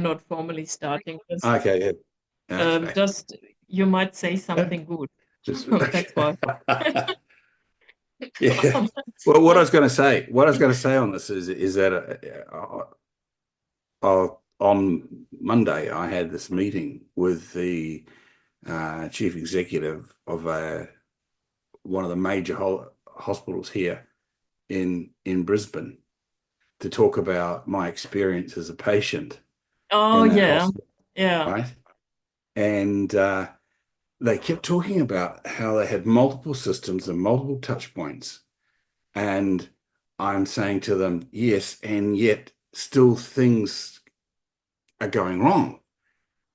not formally starting. Okay, yeah. Okay. Just you might say Yeah, something good. just That's why. yeah. Well, what I was going to say on this is that on Monday I had this meeting with the chief executive of one of the major hospitals here in Brisbane to talk about my experience as a patient Oh in that yeah, hospital, yeah. right? And they kept talking about how they had multiple systems and multiple touch points. And I'm saying to them, yes, and yet still things are going wrong.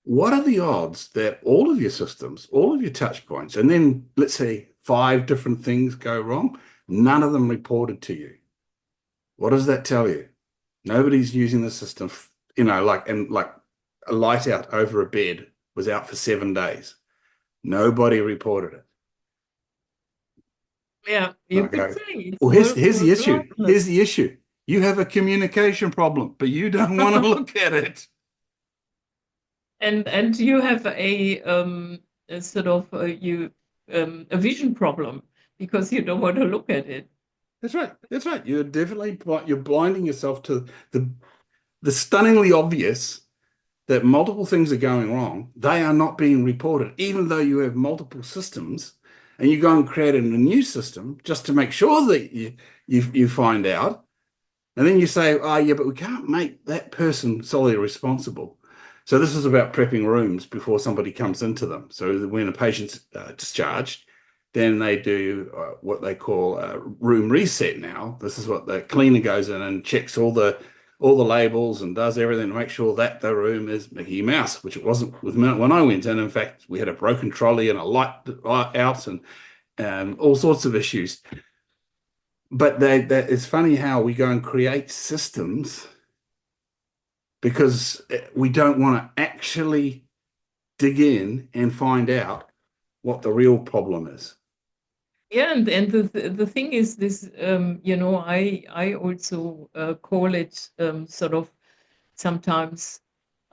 What are the odds that all of your systems, all of your touch points, and then let's say 5 different things go wrong, none of them reported to you? What does that tell you? Nobody's using the system, like a light out over a bed was out for 7 days. Nobody reported it. Yeah, you could Okay. say it's Well, here's willful the issue. Here's blindness. the issue. You have a communication problem, but you don't want to look at it. And you have a sort of a vision problem because you don't want to look at it. That's right. That's right. You're blinding yourself to the stunningly obvious that multiple things are going wrong. They are not being reported, even though you have multiple systems, and you go and create a new system just to make sure that you find out. And then you say, oh, yeah, but we can't make that person solely responsible. So this is about prepping rooms before somebody comes into them. So when a patient's discharged, then they do what they call a room reset now. This is what the cleaner goes in and checks all the labels and does everything to make sure that the room is Mickey Mouse, which it wasn't with when I went in. In fact, we had a broken trolley and a light out and all sorts of issues. But it's funny how we go and create systems because we don't want to actually dig in and find out what the real problem is. Yeah, and the thing is this, I also call it sort of sometimes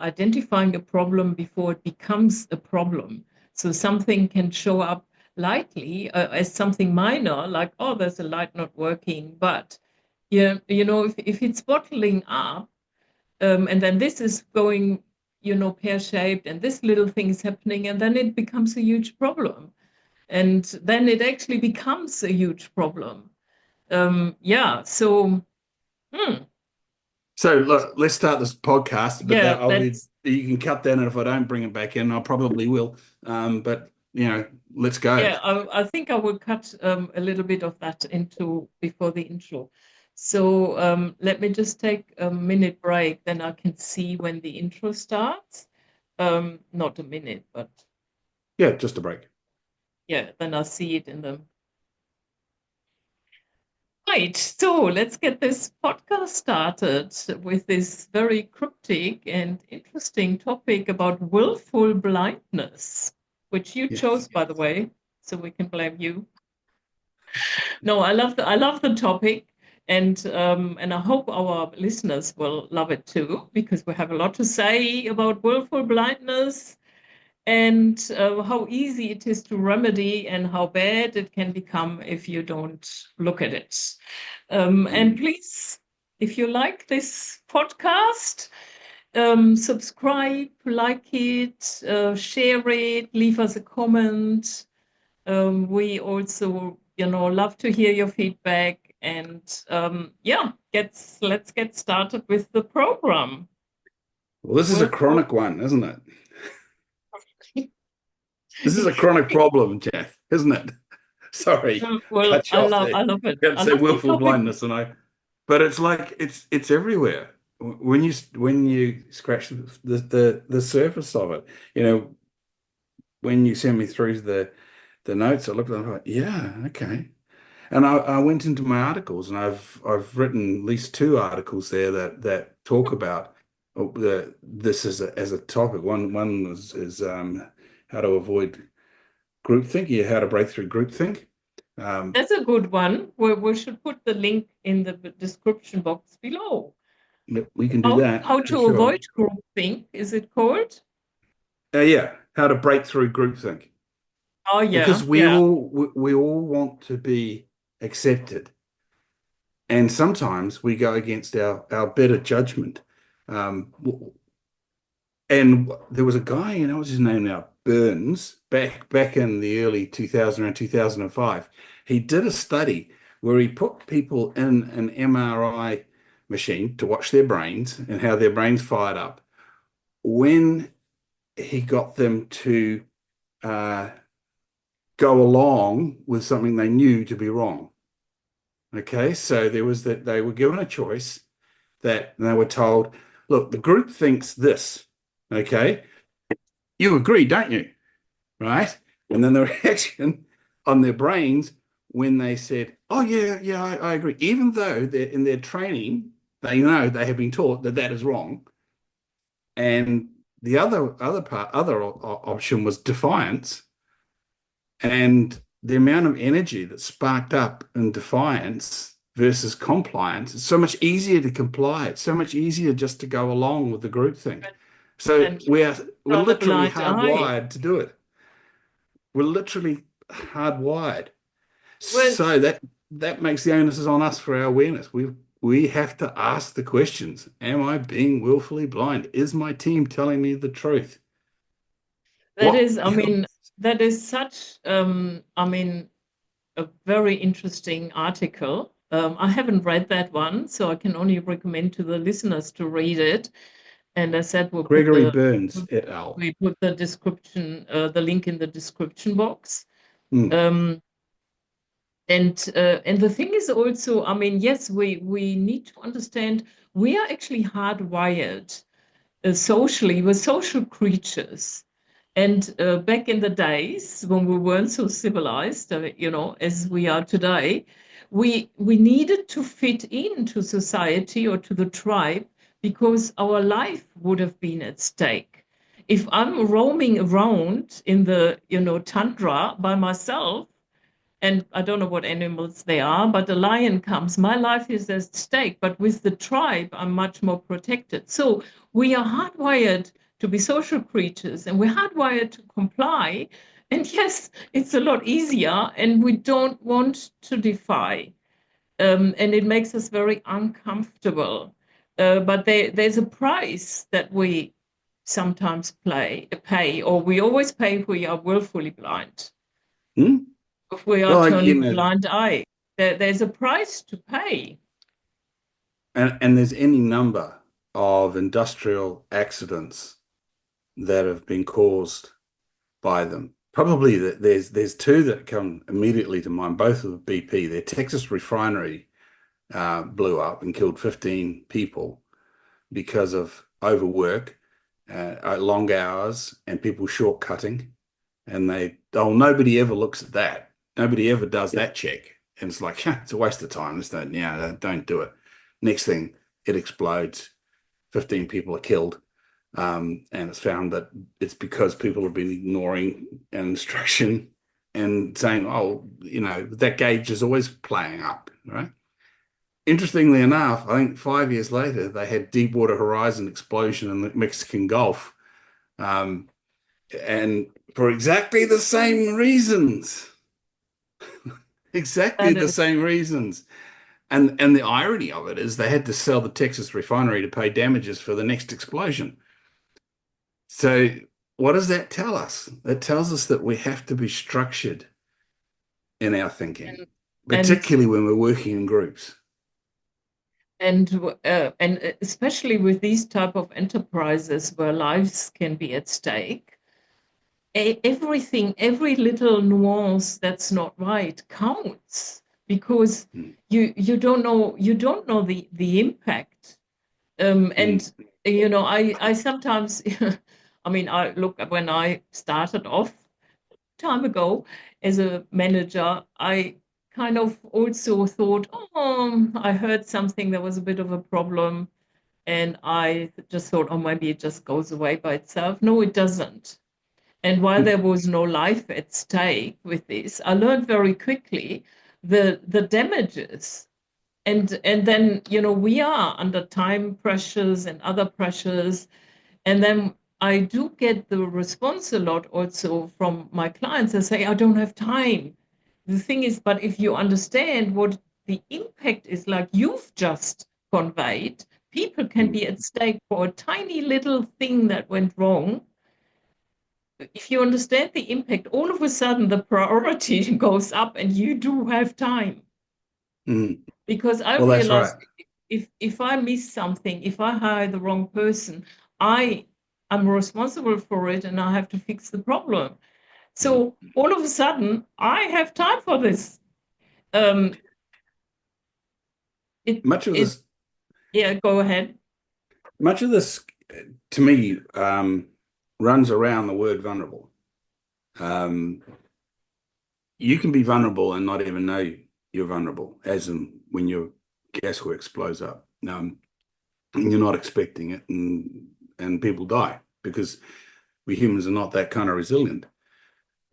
identifying a problem before it becomes a problem. So something can show up lightly as something minor, like, oh, there's a light not working. But yeah, if it's bottling up, and then this is going, pear-shaped, and this little thing is happening, and then it becomes a huge problem. And then it actually becomes a huge problem. Yeah, so, hmm, So look, let's start this podcast, but yeah, that I'll be that's you can cut that, and if I don't bring it back in, I probably will. But let's go. Yeah, I think I will cut a little bit of that into before the intro. So let me just take a minute break, then I can see when the intro starts. Not a minute, but Yeah, just a break. yeah, then I'll see it in the right. So let's get this podcast started with this very cryptic and interesting topic about willful blindness, which you Yes. chose, by the way, so we can blame you. No, I love the topic, and I hope our listeners will love it too, because we have a lot to say about willful blindness and how easy it is to remedy and how bad it can become if you don't look at it. And Mm. please, if you like this podcast, subscribe, like it, share it, leave us a comment. We also, love to hear your feedback. And yeah, let's get started with the program. Well, this is a Well, chronic one, isn't it? This is a chronic problem, Jeff, isn't it? Sorry, well, cut you off there. I love it. You had to I say love the willful topic. blindness, but it's like it's everywhere. When you scratch the surface of it, when you sent me through the notes, I looked at them like, yeah, okay. And I went into my articles, and I've written at least 2 articles there that talk about this as a topic. One is how to avoid groupthink, yeah, how to break through groupthink. Um, That's a good one. We should put the link in the description box below. Yep, we can do that How for to sure. avoid groupthink, is it called? Yeah, how to break through groupthink. Oh Because yeah, yeah. we all want to be accepted. And sometimes we go against our better judgment. Um, and there was a guy, what's his name now? Burns, back in the early 2000 and 2005. He did a study where he put people in an MRI machine to watch their brains and how their brains fired up. When he got them to uh, go along with something they knew to be wrong. Okay, so there was that they were given a choice that they were told, look, the group thinks this. Okay, you agree, don't you? Right? And then the reaction on their brains when they said, oh, yeah, yeah, I agree. Even though they're in their training, they know they have been taught that that is wrong. And the other option was defiance. And the amount of energy that's sparked up in defiance versus compliance, it's so much easier to comply. It's so much easier just to go along with the group think. So And we're turn a literally blind eye. hardwired to do it. We're literally hardwired. Well, So that makes the onus is on us for our awareness. We have to ask the questions. Am I being willfully blind? Is my team telling me the truth? that What? is, I mean, that is such, I mean, a very interesting article. I haven't read that one, so I can only recommend to the listeners to read it. And I said Gregory Burns et al. we put the description, the link in the description box. Hmm. Um, and the thing is also, I mean, yes, we need to understand we are actually hardwired socially. We're social creatures. And back in the days when we weren't so civilized, as we are today, we needed to fit into society or to the tribe because our life would have been at stake. If I'm roaming around in the, tundra by myself, and I don't know what animals they are, but a lion comes, my life is at stake. But with the tribe, I'm much more protected. So we are hardwired to be social creatures and we're hardwired to comply. And yes, it's a lot easier, and we don't want to defy. And it makes us very uncomfortable. But there's a price that we sometimes pay, or we always pay if we are willfully blind, Hmm? if we are Well, turning a blind eye. There's a price to pay. and there's any number of industrial accidents that have been caused by them. Probably there's two that come immediately to mind, both of BP. Their Texas refinery blew up and killed 15 people because of overwork, long hours, and people shortcutting. And nobody ever looks at that. Nobody ever does that check. And it's like, it's a waste of time. Don't do it. Next thing, it explodes. 15 people are killed. And it's found that it's because people have been ignoring an instruction and saying, oh, that gauge is always playing up, right? Interestingly enough, I think 5 years later, they had Deepwater Horizon explosion in the Mexican Gulf, um, and for exactly the same reasons. Exactly That the is, same reasons. And the irony of it is they had to sell the Texas refinery to pay damages for the next explosion. So what does that tell us? That tells us that we have to be structured in our thinking, and particularly when we're working in groups. and especially with these type of enterprises where lives can be at stake, everything, every little nuance that's not right counts, because Mm, you don't know the impact. mm, And I sometimes, I mean, I look, when I started off time ago as a manager, I kind of also thought, oh, I heard something, there was a bit of a problem, and I just thought, oh, maybe it just goes away by itself. No, it doesn't. And while mm, there was no life at stake with this, I learned very quickly the damages. and then, we are under time pressures and other pressures. And then I do get the response a lot also from my clients. They say, I don't have time. The thing is, but if you understand what the impact is, like you've just conveyed, people can Mm. be at stake for a tiny little thing that went wrong. If you understand the impact, all of a sudden the priority goes up and you do have time. Mm. Because I Well, that's right. realized if I miss something, if I hire the wrong person, I am responsible for it and I have to fix the problem. Mm. So all of a sudden, I have time for this. Um, it Much of it this, Yeah, go ahead. much of this, to me, runs around the word vulnerable. Um, you can be vulnerable and not even know you're vulnerable, as in when your gasworks blows up. And you're not expecting it, and people die because we humans are not that kind of resilient.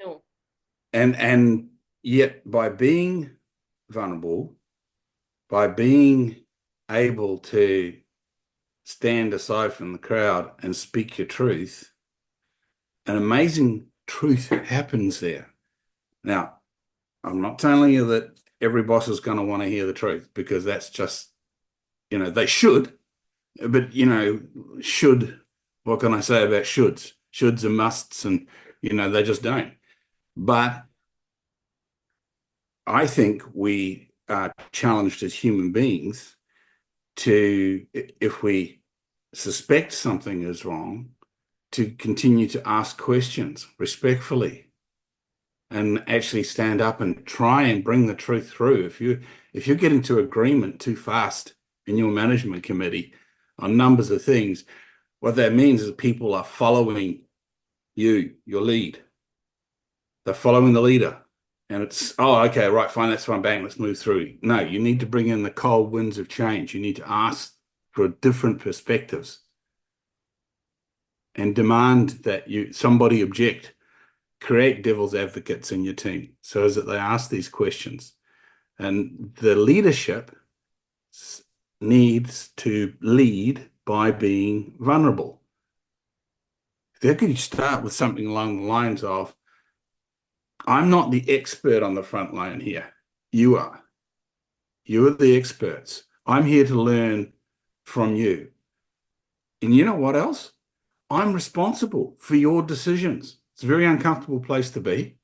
No. And yet, by being vulnerable, by being able to stand aside from the crowd and speak your truth, an amazing truth happens there. Now, I'm not telling you that every boss is going to want to hear the truth, because that's just, they should, but, should, what can I say about shoulds? Shoulds and musts, and, they just don't. But I think we are challenged as human beings to, if we suspect something is wrong, to continue to ask questions respectfully and actually stand up and try and bring the truth through. If you're getting to agreement too fast in your management committee on numbers of things, what that means is people are following you, your lead. They're following the leader. And it's, oh, okay, right, fine, that's fine, bang, let's move through. No, you need to bring in the cold winds of change. You need to ask for different perspectives and demand that somebody object. Create devil's advocates in your team so as that they ask these questions. And the leadership needs to lead by being vulnerable. How could you start with something along the lines of, I'm not the expert on the front line here. You are. You are the experts. I'm here to learn from you. And you know what else? I'm responsible for your decisions. It's a very uncomfortable place to be,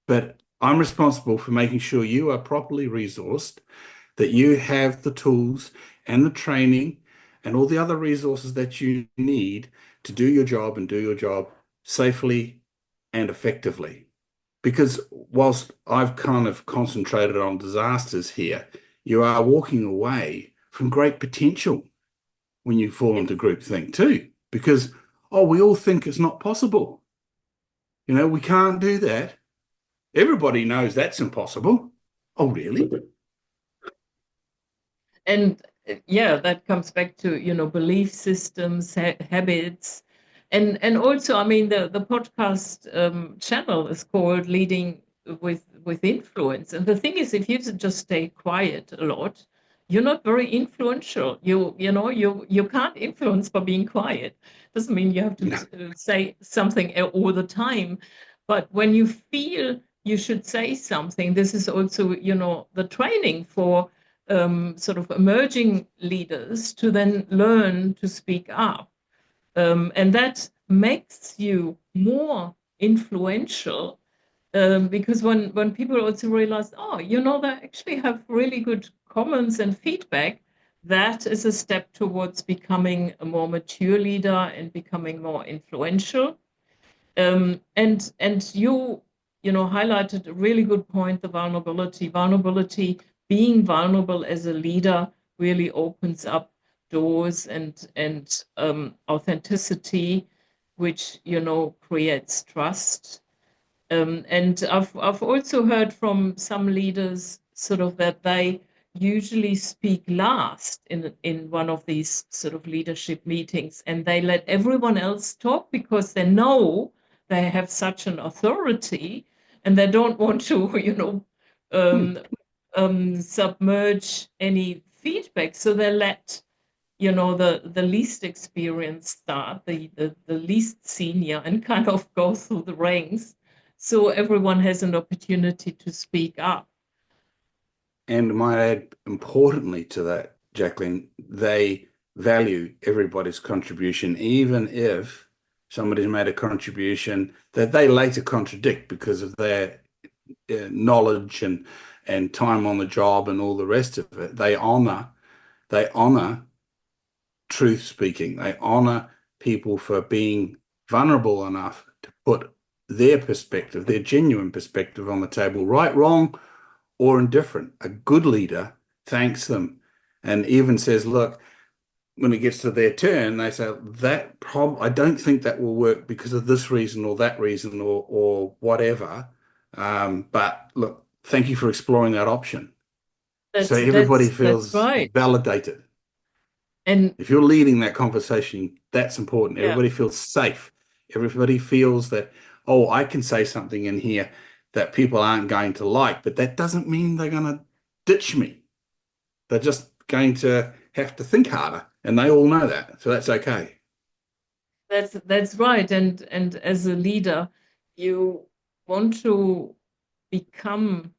but I'm responsible for making sure you are properly resourced, that you have the tools and the training and all the other resources that you need to do your job and do your job safely and effectively. Because whilst I've kind of concentrated on disasters here, you are walking away from great potential when you fall into groupthink too. Because, oh, we all think it's not possible. We can't do that. Everybody knows that's impossible. Oh, really? And yeah, that comes back to, belief systems, habits. And also, I mean, the podcast channel is called Leading with Influence. And the thing is, if you just stay quiet a lot, you're not very influential. You can't influence by being quiet. Doesn't mean you have to No. say something all the time. But when you feel you should say something, this is also, the training for sort of emerging leaders to then learn to speak up. And that makes you more influential, because when people also realize, oh, they actually have really good comments and feedback, that is a step towards becoming a more mature leader and becoming more influential. And highlighted a really good point, the vulnerability. Vulnerability, being vulnerable as a leader really opens up doors and authenticity, which creates trust. And I've also heard from some leaders sort of that they usually speak last in one of these sort of leadership meetings, and they let everyone else talk because they know they have such an authority, and they don't want to, Hmm. submerge any feedback. So they let, the least experienced start, the least senior, and kind of go through the ranks. So everyone has an opportunity to speak up. And might add importantly to that, Jacqueline, they value everybody's contribution, even if somebody's made a contribution that they later contradict because of their knowledge and time on the job and all the rest of it. They honor truth speaking. They honor people for being vulnerable enough to put their perspective, their genuine perspective on the table, right, wrong, or indifferent. A good leader thanks them and even says, look, when it gets to their turn, they say, I don't think that will work because of this reason or that reason or whatever. But look, thank you for exploring that option. So That's everybody that's that's feels right. validated. And If you're leading that conversation, that's important. yeah, Everybody feels safe. Everybody feels that, oh, I can say something in here that people aren't going to like, but that doesn't mean they're going to ditch me. They're just going to have to think harder, and they all know that. So that's okay. that's right. And as a leader, you want to become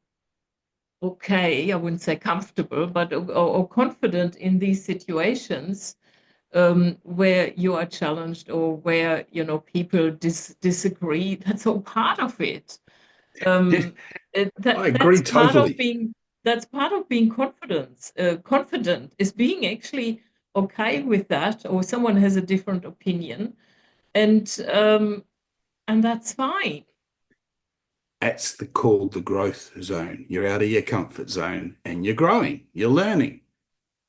okay, I wouldn't say comfortable, but or confident in these situations where you are challenged or where people disagree. That's all part of it. Um, I agree totally. That's part of being confident is being actually okay with that, or someone has a different opinion, and that's fine. That's called the growth zone. You're out of your comfort zone and you're growing, you're learning,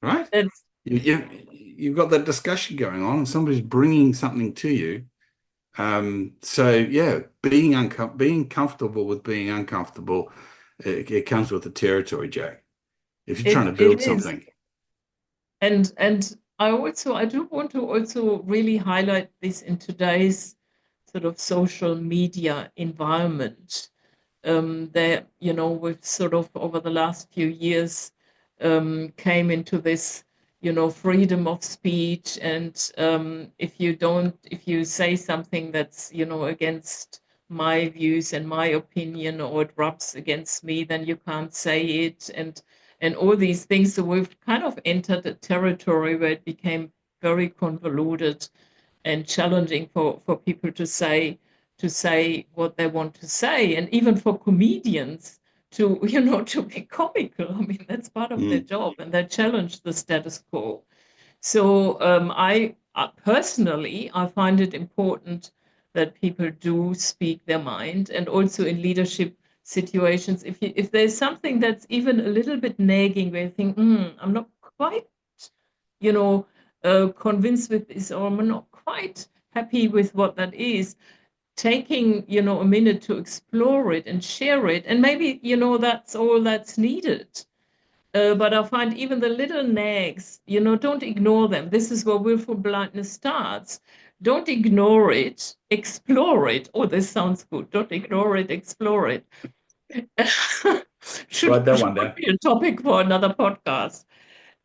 right? That's You've got that discussion going on and somebody's bringing something to you. So yeah, being comfortable with being uncomfortable, it comes with the territory, Jack. If you're trying to it build is. something, And I do want to also really highlight this in today's sort of social media environment. There, we've sort of over the last few years came into this, freedom of speech, and if you say something that's, against my views and my opinion, or it rubs against me, then you can't say it, and all these things. So we've kind of entered a territory where it became very convoluted and challenging for people to say what they want to say, and even for comedians to to be comical. I mean, that's part of their mm, job, and they challenge the status quo. So I personally, I find it important that people do speak their mind, and also in leadership situations, if there's something that's even a little bit nagging, where you think, I'm not quite, you know, convinced with this, or I'm not quite happy with what that is, taking, a minute to explore it and share it, and maybe, that's all that's needed. But I find even the little nags, don't ignore them. This is where willful blindness starts. Don't ignore it, explore it. Oh, this sounds good. Don't ignore it, explore it. should, write that should one down. be a topic for another podcast.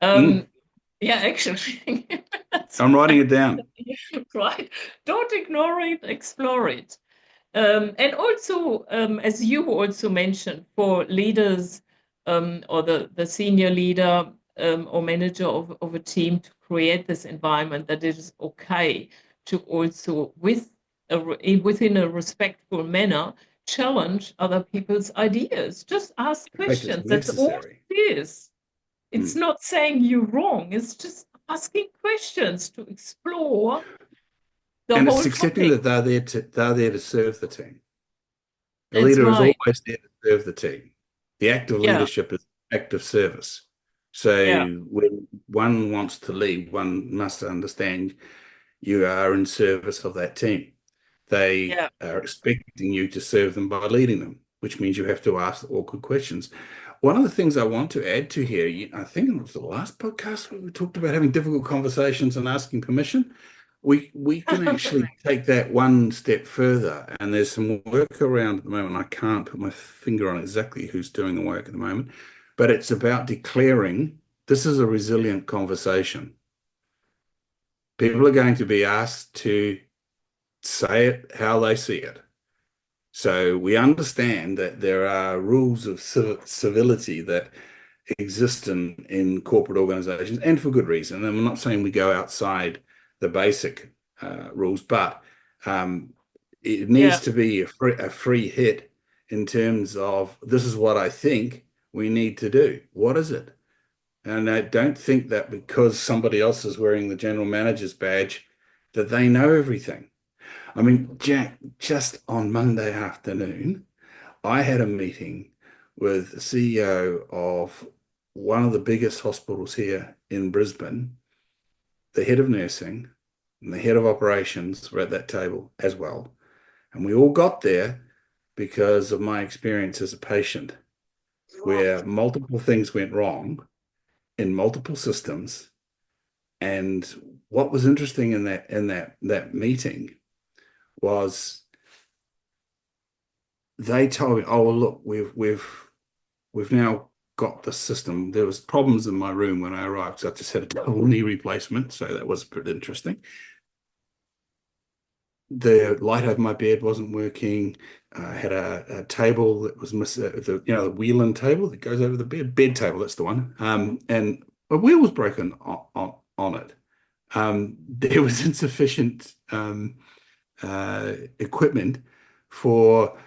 Mm, Um, yeah, actually, that's I'm writing it down. right. Don't ignore it, explore it. And also, as you also mentioned, for leaders or the senior leader or manager of a team, to create this environment that it is okay to also, within a respectful manner, challenge other people's ideas. Just ask Right is questions. That's all necessary. it is. It's Mm. not saying you're wrong. It's just asking questions to explore the And it's whole accepting topic. that they're there to serve the team. A That's leader is right. always there to serve the team. The act of Yeah. leadership is an act of service. So Yeah. when one wants to lead, one must understand you are in service of that team. They Yeah. are expecting you to serve them by leading them, which means you have to ask the awkward questions. One of the things I want to add to here, I think it was the last podcast where we talked about having difficult conversations and asking permission. We can actually take that one step further, and there's some work around at the moment. I can't put my finger on exactly who's doing the work at the moment, but it's about declaring this is a resilient conversation. People are going to be asked to say it how they see it. So we understand that there are rules of civility that exist in corporate organizations, and for good reason. And I'm not saying we go outside the basic rules, but it needs Yeah. to be a free hit in terms of this is what I think we need to do. What is it? And I don't think that because somebody else is wearing the general manager's badge, that they know everything. I mean, Jack, just on Monday afternoon, I had a meeting with the CEO of one of the biggest hospitals here in Brisbane, the head of nursing, and the head of operations were at that table as well. And we all got there because of my experience as a patient, where multiple things went wrong in multiple systems. And what was interesting in that meeting was they told me, "Oh, well, look, we've now got the system." There was problems in my room when I arrived, so I just had a total knee replacement, so that was pretty interesting. The light over my bed wasn't working. I had a table that was the wheel-in table that goes over the bed table. That's the one. And a wheel was broken on it. There was insufficient equipment for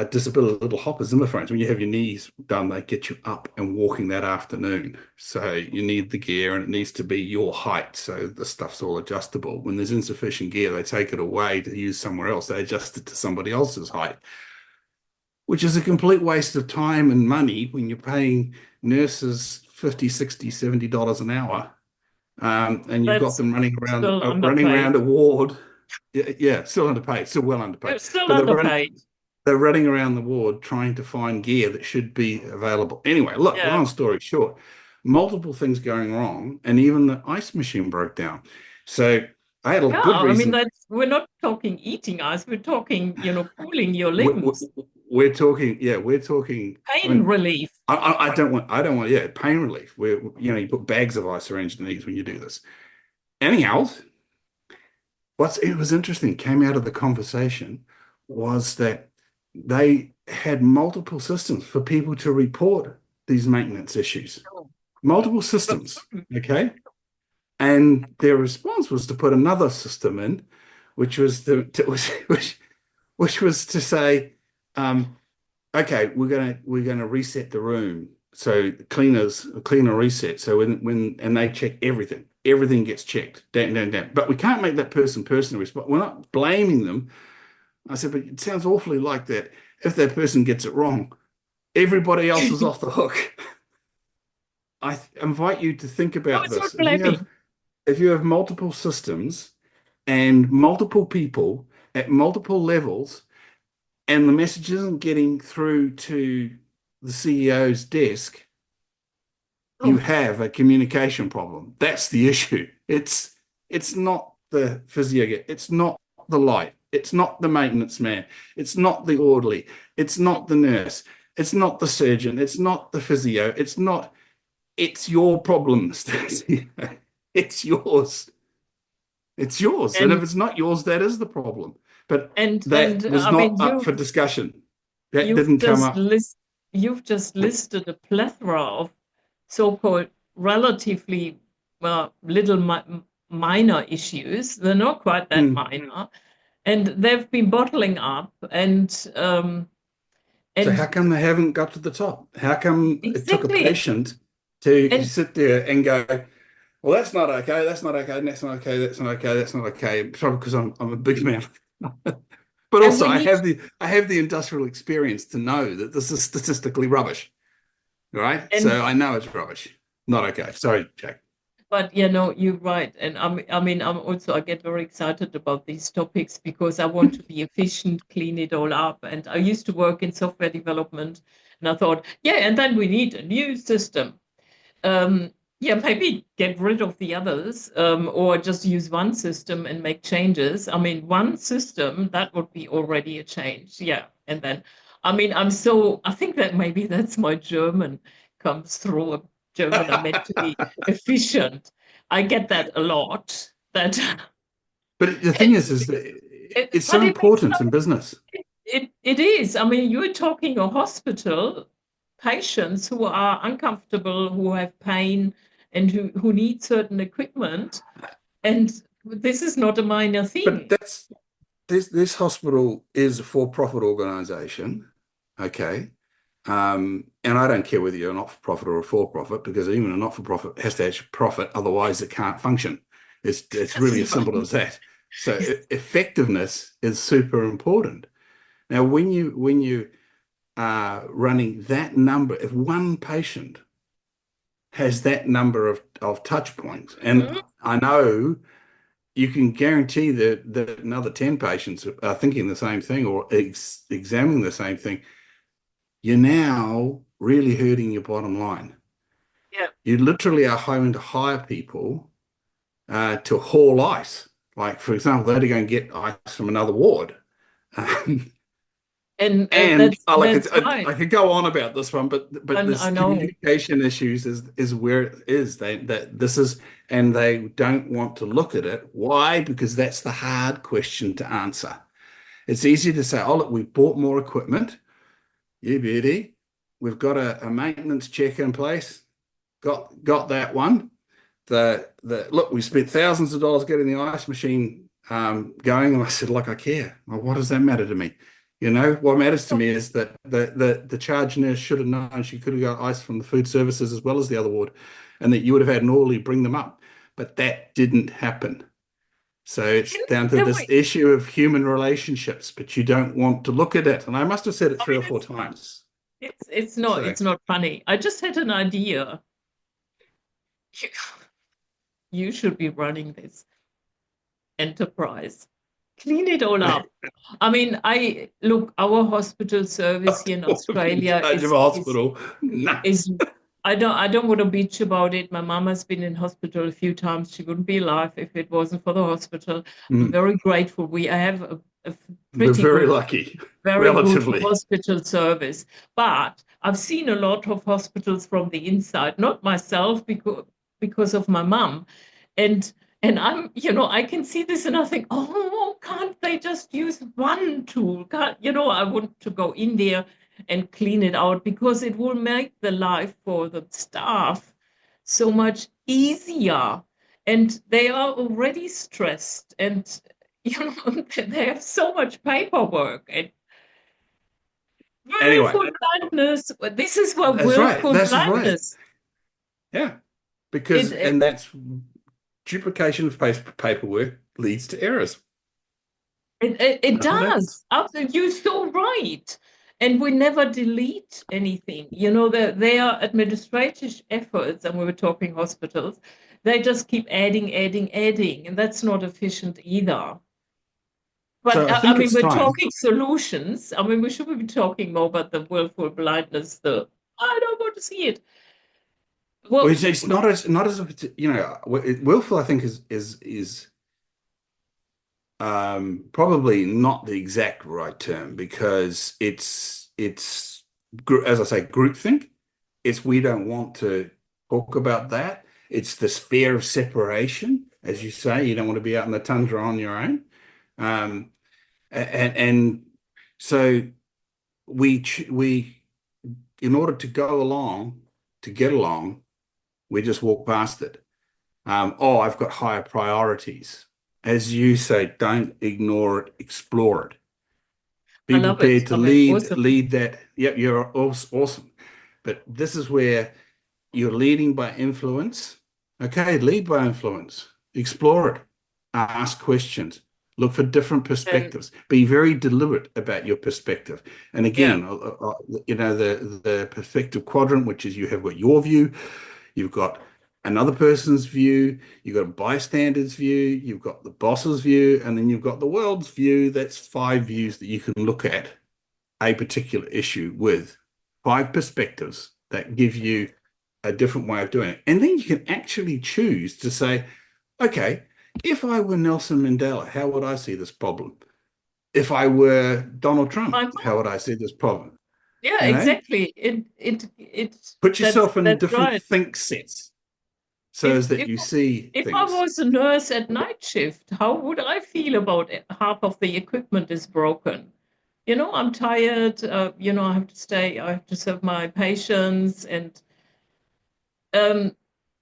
disability little hopper Zimmer frames. When you have your knees done, they get you up and walking that afternoon. So you need the gear and it needs to be your height. So the stuff's all adjustable. When there's insufficient gear, they take it away to use somewhere else. They adjust it to somebody else's height, which is a complete waste of time and money when you're paying nurses 50, 60, $70 an hour. And you've got That's them still running underpaid. around a ward. Yeah, still underpaid, still well underpaid. They're still But underpaid. they're running around the ward trying to find gear that should be available. Anyway, look, Yeah. long story short, multiple things going wrong, and even the ice machine broke down. So I had a Yeah. good I mean, reason. we're not talking eating ice. We're talking, pulling your we- limbs, We're talking, yeah, we're talking. I pain mean, relief. I don't want, yeah, pain relief. Where you put bags of ice around your knees when you do this. Anyhow, it was interesting came out of the conversation was that they had multiple systems for people to report these maintenance issues, Oh, multiple but systems. Okay. And their response was to put another system in, which was which was to say, okay, we're gonna reset the room. So cleaner reset. So when they check everything, everything gets checked. Down, down, down. But we can't make that person personally responsible. We're not blaming them. I said, but it sounds awfully like that. If that person gets it wrong, everybody else is off the hook. I invite you to think no, about it's not this. blaming. If you have multiple systems and multiple people at multiple levels, and the message isn't getting through to the CEO's desk, you Oh, have a communication problem. That's the issue. It's not the physio, it's not the light, it's not the maintenance man, it's not the orderly, it's not the nurse, it's not the surgeon, it's not the physio, it's your problem, Stacey. It's yours. It's yours. And if and it's not yours, that is the problem. But and that was I mean, not up for discussion. That you've didn't come just up. list you've just listed a plethora of so-called relatively little minor issues. They're not quite that Mm. minor, and they've been bottling up. So how And come they haven't got to the top? How come it took a exactly, patient to and sit there and go, well, that's not okay, that's not okay, that's not okay, that's not okay, that's not okay. Probably because I'm a big man. But and also we need, I have the industrial experience to know that this is statistically rubbish, right? and So I know it's rubbish. Not okay. Sorry, Jack. but you're right. And I mean, I get very excited about these topics because I want to be efficient, clean it all up. And I used to work in software development, and I thought, yeah, and then we need a new system. Yeah, maybe get rid of the others, or just use one system and make changes. I mean, one system, that would be already a change. Yeah. And then, I mean, I think that maybe that's my German comes through. German are meant to be efficient. I get that a lot. That, But the thing is that it's so but it makes important in business. it is. I mean, you're talking a hospital patients who are uncomfortable, who have pain, and who need certain equipment, and this is not a minor But thing. that's this hospital is a for-profit organization, okay? And I don't care whether you're a not-for-profit or a for-profit, because even a not-for-profit has to actually profit, otherwise it can't function. It's really as That's simple right. as that. So effectiveness is super important. Now, when you are running that number, if one patient has that number of touch points, and Mhm. I know you can guarantee that another 10 patients are thinking the same thing or examining the same thing, you're now really hurting your bottom line. Yeah. You literally are having to hire people to haul ice. Like, for example, they had to go and get ice from another ward. And And that's that's I right. could go on about this one, but And this I know. communication issues is where it is. And they don't want to look at it. Why? Because that's the hard question to answer. It's easy to say, oh, look, we've bought more equipment. Yeah, beauty. We've got a maintenance check in place. Got that one. The look, we spent thousands of dollars getting the ice machine going, and I said, look, I care. Well, what does that matter to me? You know, what matters to me is that the charge nurse should have known she could have got ice from the food services as well as the other ward, and that you would have had an orderly bring them up. But that didn't happen. So it's Can, down to can this we? issue of human relationships, but you don't want to look at it. And I must have said it I three or mean, four times. So it's not funny. I just had an idea. You should be running this enterprise. Clean it all up. I mean, I look, our hospital service I here in don't want to be in Australia charge of a hospital. No. is I don't want to bitch about it. My mom has been in hospital a few times. She wouldn't be alive if it wasn't for the hospital. I'm Mm. very grateful. We have a We're pretty very good, lucky, very good relatively. hospital service. But I've seen a lot of hospitals from the inside, not myself because of my mom. And I can see this and I think, oh, can't they just use one tool? I want to go in there and clean it out because it will make the life for the staff so much easier. And they are already stressed and they have so much paperwork and Anyway, willful blindness. This is what that's right. willful That's right. blindness. Yeah. It, Because, it and that's duplication of paperwork leads to errors. it That's what happens. does. You're so right. And we never delete anything. They are administrative efforts, and we were talking hospitals. They just keep adding, adding, adding, and that's not efficient either. But So I I think mean, it's we're time. talking solutions. I mean, we should be talking more about the willful blindness. I don't want to see it. Well, Well, it's not as if it's, willful, I think is probably not the exact right term because it's as I say, groupthink. It's we don't want to talk about that. It's this fear of separation, as you say. You don't want to be out in the tundra on your own. Um, and so we in order to go along, to get along, we just walk past it. Oh, I've got higher priorities. As you say, don't ignore it, explore it. I Be love it. prepared to I mean, lead awesome. lead that. Yep, you're awesome. But this is where you're leading by influence. Okay, lead by influence. Explore it. Ask questions. Look for different And perspectives. Be very deliberate about your perspective. And yeah, again, the perspective quadrant, which is you have got your view, you've got another person's view, you've got a bystander's view, you've got the boss's view, and then you've got the world's view. That's five views that you can look at a particular issue with, five perspectives that give you a different way of doing it. And then you can actually choose to say, okay, if I were Nelson Mandela, how would I see this problem? If I were Donald Trump, how would I see this problem? I'm How would I see this problem? Yeah, You know, exactly. put yourself in That's different right. think sets so If as that if you see if I things. was a nurse at night shift, how would I feel about it? Half of the equipment is broken. I'm tired. I have to stay. I have to serve my patients, and um,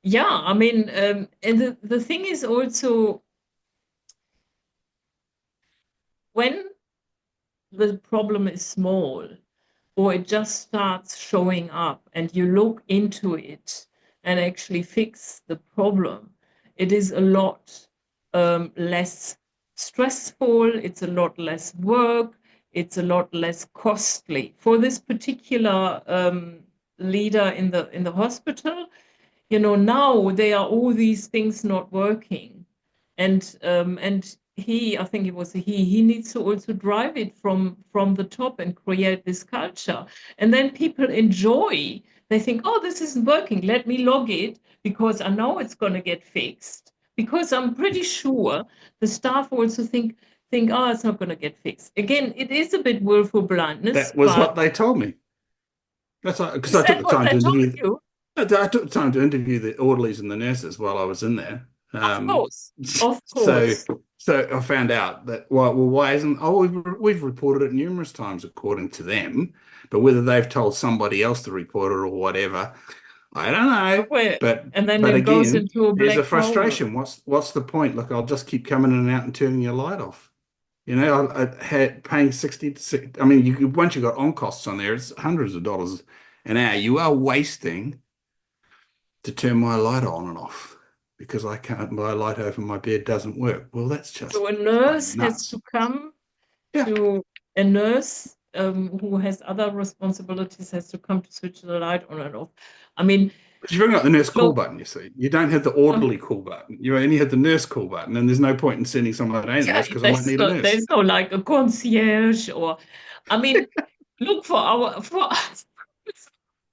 yeah, I mean, and the thing is also when the problem is small, or it just starts showing up and you look into it and actually fix the problem, it is a lot less stressful, it's a lot less work, it's a lot less costly. For this particular leader in the hospital, now there are all these things not working, and he, I think it was he needs to also drive it from the top and create this culture, and then people enjoy. They think, oh, this isn't working, let me log it because I know it's going to get fixed, because I'm pretty Ex- sure the staff also think, oh, it's not going to get fixed. Again, it is a bit willful blindness, That was but what they told me. That's because is I took that the what time they to told interview. you? I took the time to interview the orderlies and the nurses while I was in there. Of course, of So, course. so I found out that well, why isn't? Oh, we've reported it numerous times according to them, but whether they've told somebody else to report it or whatever, I don't know. Where But and then but it goes again, into a there's a black hole. frustration. What's the point? Look, I'll just keep coming in and out and turning your light off. I had paying 60 to 60. I mean, once you got on costs on there, it's hundreds of dollars an hour. You are wasting to turn my light on and off because I can't, my light over my bed doesn't work. Well, that's just So a plain nurse has nuts. to come Yeah. to a nurse who has other responsibilities has to come to switch the light on and off. I mean, But you bring up the nurse call look, button, you see. You don't have the uh, orderly call button. You only have the nurse call button, and there's no point in sending someone to yeah, nurse because I won't need a nurse. there's no like a concierge or, I mean, look for us.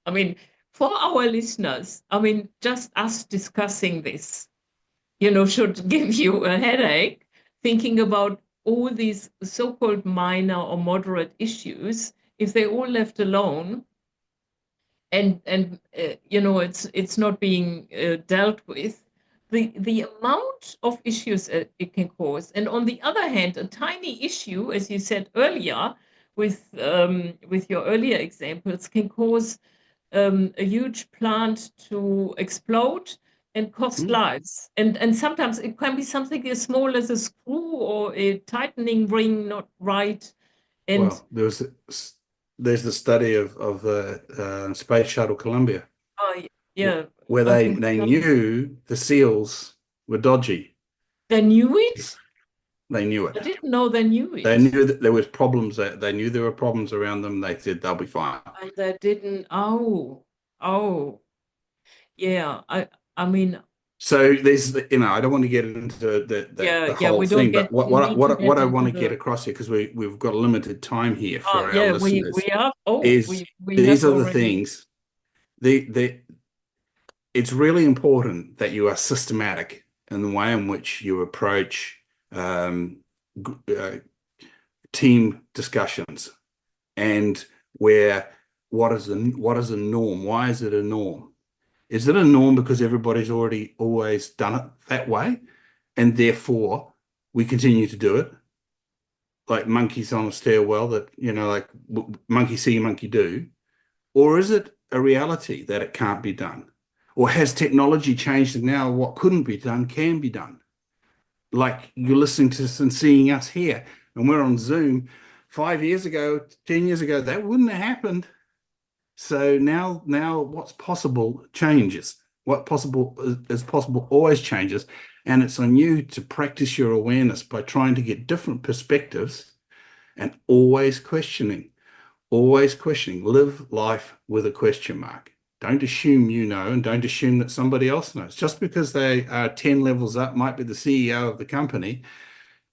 I mean, for our listeners. I mean, just us discussing this, should give you a headache thinking about all these so-called minor or moderate issues. If they all left alone and it's not being dealt with, the amount of issues it can cause. And on the other hand, a tiny issue, as you said earlier, with your earlier examples, can cause a huge plant to explode and cost Hmm. lives. And sometimes it can be something as small as a screw or a tightening ring not right. And Well, there's the study of the Space Shuttle Columbia yeah, where I think they knew the seals were dodgy. they knew it. They knew I it. didn't know they knew They it. knew that there was problems. They knew there were problems around them. They said they'll be fine. And they didn't. Oh, yeah. I mean, So there's, I don't want to get into the yeah. whole We don't thing, get but what need to what get I into want to get the. across here, because we've got limited time here for our Yeah. We listeners, have. Oh, is we have these are the already. things. The It's really important that you are systematic in the way in which you approach um, team discussions and where what is a norm? Why is it a norm? Is it a norm because everybody's already always done it that way, and therefore we continue to do it like monkeys on a stairwell that, like monkey see, monkey do? Or is it a reality that it can't be done? Or has technology changed and now what couldn't be done can be done? Like you're listening to us and seeing us here, and we're on Zoom. 5 years ago, 10 years ago, that wouldn't have happened. So now what's possible changes. What possible is possible always changes. And it's on you to practice your awareness by trying to get different perspectives and always questioning. Always questioning. Live life with a question mark. Don't assume you know and don't assume that somebody else knows. Just because they are 10 levels up, might be the CEO of the company,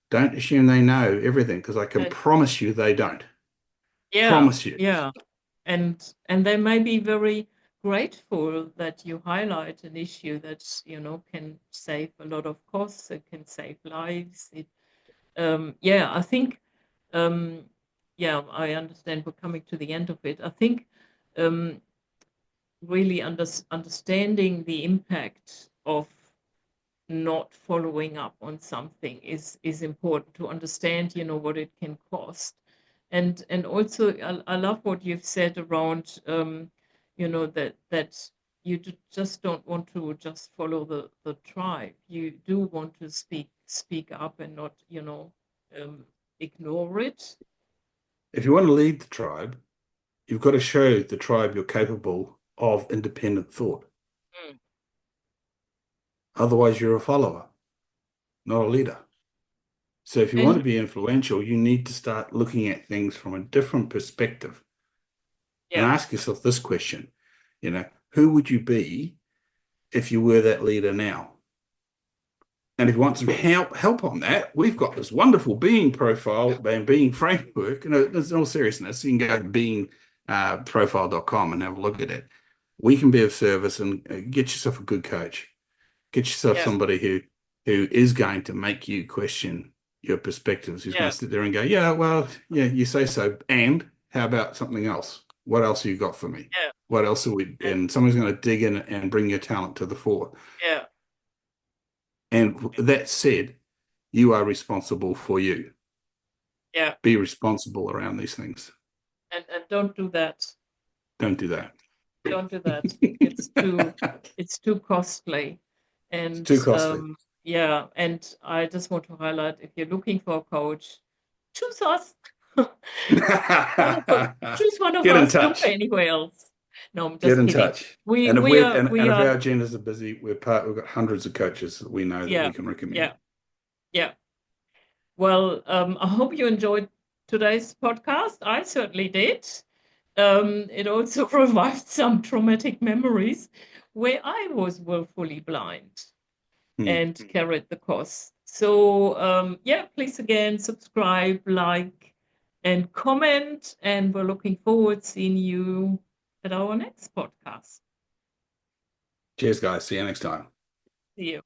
don't assume they know everything because I can Uh, promise you they don't. yeah, Promise you. yeah. And they may be very grateful that you highlight an issue that can save a lot of costs. It can save lives. Yeah, I think um, yeah, I understand we're coming to the end of it. I think really understanding the impact of not following up on something is important to understand, what it can cost. And also I love what you've said around that you just don't want to just follow the tribe. You do want to speak up and not, ignore it. If you want to lead the tribe, you've got to show the tribe you're capable of independent thought. Mm. Otherwise, you're a follower, not a leader. So if you want to And be influential, you need to start looking at things from a different perspective and yeah, ask yourself this question, who would you be if you were that leader now? And if you want some help on that, we've got this wonderful being profile and being framework. There's all seriousness. You can go to beingprofile.com and have a look at it. We can be of service and get yourself a good coach. Get yourself yeah, somebody who is going to make you question your perspectives, who's going yeah, to sit there and go, yeah, well, yeah, you say so. And how about something else? What else have you got for me? yeah, What else are we? and And someone's going to dig in and bring your talent to the fore. yeah, And that said, you are responsible for you. yeah, Be responsible around these things. and don't do that. Don't do that. Don't do that. It's too costly. It's And too costly. yeah, and I just want to highlight, if you're looking for a coach, choose us. Choose one of Get in us. Don't go touch. anywhere else. No, I'm Get just in kidding. touch. We And if we we're are and we if are our agendas are busy, we've got hundreds of coaches that we know that yeah, we can recommend. yeah, yeah. Well, I hope you enjoyed today's podcast. I certainly did. It also revived some traumatic memories where I was willfully blind Hmm. and carried the cost. So, yeah, please again subscribe, like, and comment. And we're looking forward to seeing you at our next podcast. Cheers, guys. See you next time. See you.